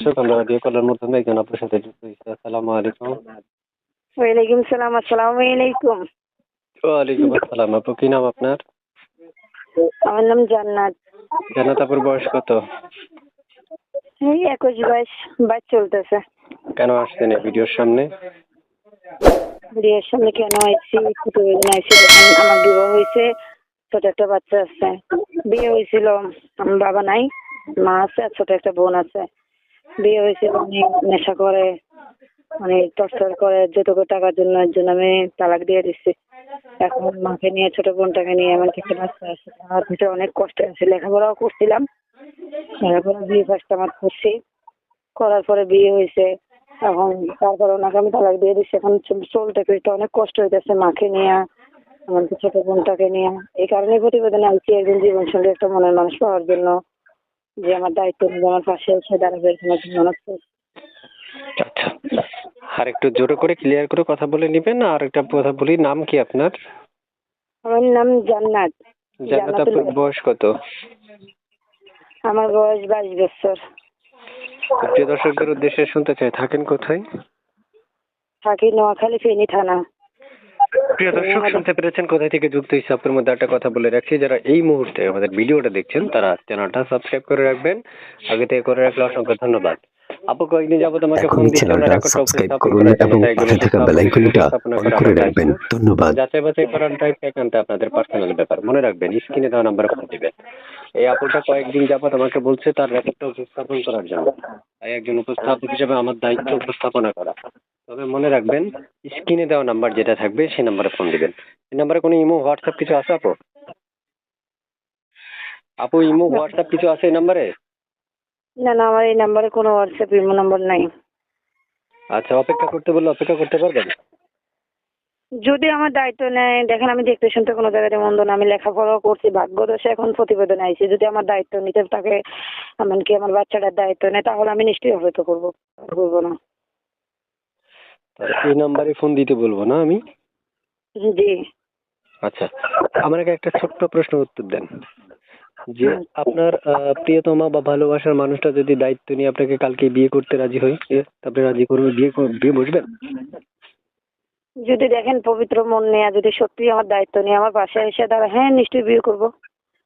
দর্শক, আমরা ভিডিও কলের মাধ্যমে একজন আপনার সাথে যুক্ত হয়েছি। আসসালামু আলাইকুম। ওয়ালাইকুম সালাম। আসসালামু আলাইকুম। ওয়ালাইকুম আসসালাম। আপু, কি নাম আপনার? আমার নাম জান্নাত। জান্নাত আপুর বয়স কত? এই 21 বাইশ চলতেছে। কেন আসছেন এই ভিডিওর সামনে? বিয়ের সামনে কেন আইছি? প্রতিবেদন আইছি। যখন আমার বিবাহ হয়েছে, ছোট একটা বাচ্চা আছে। বিয়ে হয়েছিল, আমার বাবা নাই, মা আছে, আর ছোট একটা বোন আছে। বিয়ে হয়েছিল, অনেক নেশা করে, অনেক টর্চার করে, যতটুকু টাকার জন্য এর জন্য আমি তালাক দিয়ে দিচ্ছি। এখন মাকে নিয়ে, ছোট বোনটাকে নিয়ে আমার একটা বাচ্চা আছে। আমার ভিতরে অনেক কষ্ট আছে। লেখাপড়াও করছিলাম, লেখাপড়া বিয়ে ফার্স্ট আমার করছি, করার পরে বিয়ে হয়েছে। এখন তারপরে ওনাকে আমি তালাক দিয়ে দিচ্ছি। এখন চলতে ফিরতে অনেক কষ্ট হইতেছে মাকে নিয়ে, আমার ছোট বোনটাকে নিয়ে। এই কারণে প্রতিবেদনে আইছি, একজন জীবন সঙ্গে একটা মনের মানুষ পাওয়ার জন্য, যে আমার দায়িত্ব নিয়ে আমার পাশে এসে দাঁড়াবে, এরকম একজন মানুষ চাই। আচ্ছা, আর একটু জোরে করে ক্লিয়ার করে কথা বলে নিবেন। আর একটা কথা বলি, নাম কি আপনার? আমার নাম জান্নাত। জান্নাত আপুর বয়স কত? আমার বয়স 22 বছর। প্রিয় দর্শকদের উদ্দেশ্যে শুনতে চাই, থাকেন কোথায়? থাকি নোয়াখালী, ফেনী থানা। প্রিয় দর্শক, শুনতে পেরেছেন কোথায় থেকে যুক্ত হয়েছে। আপনার মধ্যে একটা কথা বলে রাখছি, যারা এই মুহূর্তে আমাদের ভিডিওটা দেখছেন তারা চ্যানেলটা সাবস্ক্রাইব করে রাখবেন। আগে থেকে করে রাখলে অসংখ্য ধন্যবাদ। আপু, কয়েকদিন যাবত আমাকে ফোন দিচ্ছে, ওনার রেকর্ডটা উপস্থাপন করার জন্য, তাই এগুলো উপস্থাপনা করা আমার দায়িত্ব। ধন্যবাদ। যাচাই বাছাই করার দায়িত্ব একান্ত আপনাদের পার্সোনাল ব্যাপার। মনে রাখবেন, স্ক্রিনে দেওয়া নাম্বারে ফোন দিবেন। এই আপুটা কয়েকদিন যাবত আমাকে বলছে তার রেকর্ডটা উপস্থাপন করার জন্য, তাই একজন উপস্থাপক হিসেবে আমার দায়িত্ব উপস্থাপনা করা। তবে মনে রাখবেন, স্ক্রিনে দেওয়া নাম্বার যেটা থাকবে সেই নাম্বারে ফোন দিবেন। এই নাম্বারে কোনো ইমো, হোয়াটসঅ্যাপ কিছু আছে আপু? আপু, ইমো, হোয়াটসঅ্যাপ কিছু আছে এই নাম্বারে? না না, আমার এই নাম্বারে কোনো হোয়াটসঅ্যাপ ইমো নাম্বার নাই। আচ্ছা, অপেক্ষা করতে বললে অপেক্ষা করতে পারবেন? যদি আমার দায়িত্ব নেয়, দেখেন আমি দেখতে শুনতে কোনো জায়গাতে মন্দ না, আমি লেখাপড়াও করছি, ভাগ্যদোষে এখন প্রতিবেদন আইছি। যদি আমার দায়িত্ব নিতে থাকে, এমনকি আমার বাচ্চাটার দায়িত্ব নেয়, তাহলে আমি নিশ্চয়ই হয়তো করবো না। এই নাম্বারে ফোন দিতে বলবো না আমি? জি। আচ্ছা, আমাকে একটা ছোট্ট প্রশ্নের উত্তর দেন, যে আপনার প্রিয়তমা বা ভালোবাসার মানুষটা যদি দায়িত্ব নিয়ে আপনাকে কালকে বিয়ে করতে রাজি হয়, আপনি রাজি করবেন? বিয়ে বসবেন? যদি দেখেন পবিত্র মন নিয়ে, যদি সত্যি আমার দায়িত্ব নিয়ে আমার পাশে এসে দাঁড়া, হ্যাঁ নিশ্চয়ই বিয়ে করবো।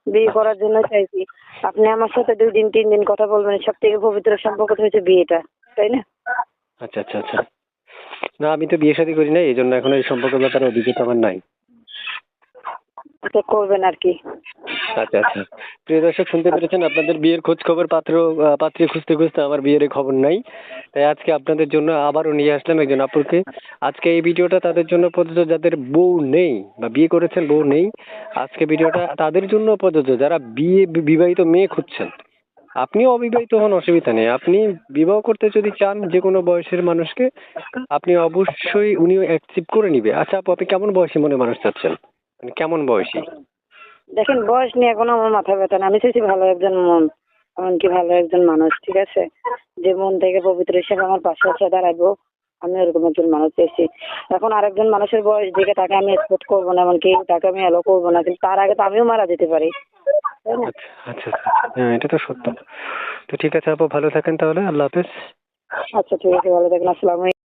বিয়ে করার জন্য চাইছি। আপনি আমার সাথে 2 দিন 3 দিন কথা বলবেন, সব থেকে পবিত্র সম্পর্ক হচ্ছে বিয়েটা, তাই না? আচ্ছা আচ্ছা আচ্ছা। না, আমি তো বিয়ে শাদী করি না, এই জন্য এখন এই সম্পর্কের ব্যাপারে অভিজ্ঞতা আমার নাই। আচ্ছা, করবেন আর কি। আচ্ছা আচ্ছা। প্রিয় দর্শক, শুনতে পেরেছেন, আপনাদের বিয়ের খোঁজ খবর, পাত্রী খুঁজতে খুঁজতে আমার বিয়ের খবর নাই। তাই আজকে আপনাদের জন্য আবারও নিয়ে আসলাম একজন আপুকে। আজকে এই ভিডিওটা তাদের জন্য প্রযোজ্য যাদের বউ নেই বা বিয়ে করেছেন বউ নেই। আজকে ভিডিওটা তাদের জন্য প্রযোজ্য যারা বিবাহিত মেয়ে খুঁজছেন। আপনিও অবিবাহিত হন, অসুবিধা নেই। আপনি বিবাহ করতে যদি চান যে কোনো বয়সের মানুষকে, আপনি অবশ্যই উনিও অ্যাকসেপ্ট করে নিবে। আচ্ছা আপু, আপনি কেমন বয়সী মনে মানুষ চাচ্ছেন? মানে কেমন বয়সী? দেখেন, বয়স নিয়ে কোনো আমার মাথা ব্যথা না। আমি চাইছি ভালো একজন মন, এমনকি ভালো একজন মানুষ, ঠিক আছে, যে মন থেকে পবিত্র হিসেবে আমার পাশে এসে দাঁড়াবো। আমি এরকম একজন মানুষ চাইছি। এখন আরেকজন মানুষের বয়স দেখে তাকে আমি এক্সপেক্ট করবো না, এমনকি তাকে আমি এলো করবো না, কিন্তু তার আগে তো আমিও মারা যেতে পারি, তাই না? আচ্ছা আচ্ছা আচ্ছা। হ্যাঁ, এটা তো সত্য। তো ঠিক আছে আপু, ভালো থাকেন তাহলে। আল্লাহ হাফেজ। আচ্ছা ঠিক আছে, ভালো থাকেন। আসসালামু আলাইকুম।